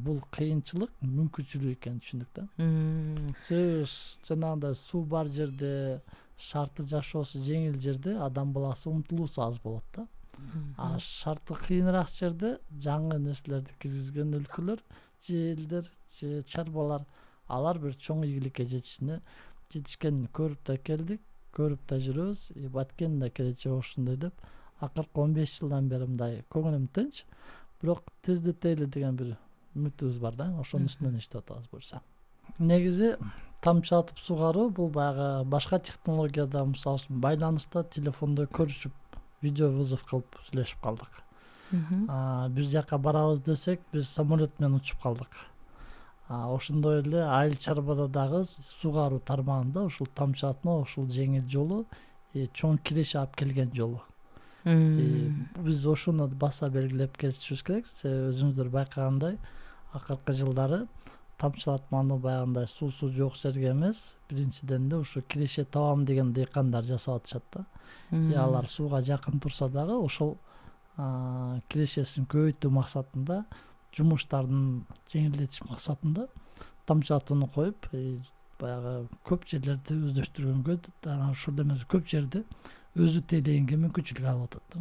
бул кыйынчылык мүмкүнчүлүк экенин түшүндүк да. Себеби жанагындай суу бар жерде, шарты жашоосу жеңил жерде адам баласы умтулуусу аз болот да. А шарты кыйыныраак жерде жаңы нерселерди киргизген өлкөлөр же элдер же чарбалар алар бир чоң ийгиликке жетишкенин көрүп да келдик, көрүп да жүрөбүз. Баткендин да келечеги ушундай деп акыркы 15 жылдан бери мындай көңүлүм тынч, бирок тездетели деген бир үмүтүбүз бар да. Ошонун үстүнөн иштеп атабыз буюрса. Негизи тамчылатып сугаруу бул баягы башка технологияда, мисалы үчүн байланышта телефондо көрүшүп видео вызов кылып сүйлөшүп калдык. Бир жака барабыз десек, биз самолет менен учуп калдык. Ошондой эле айыл чарбада дагы сугаруу тармагында ушул тамчылатма ушул жеңил жолу чоң киреше алып келген жолу. Биз ошону баса белгилеп кетишибиз керек. Себеби өзүңүздөр байкагандай, акыркы жылдары тамчылатманы баягындай суусу жок жерге эмес, биринчиден эле ушу киреше табам деген дыйкандар жасап атышат да. Алар сууга жакын турса дагы ошол кирешесин көбөйтүү максатында, жумуштардын жеңилдетиш максатында тамчылатууну коюп, баягы көп жерлерди өздөштүргөнгө, ушул эмес көп жерде өзү тейлегенге мүмкүнчүлүк алып атат да.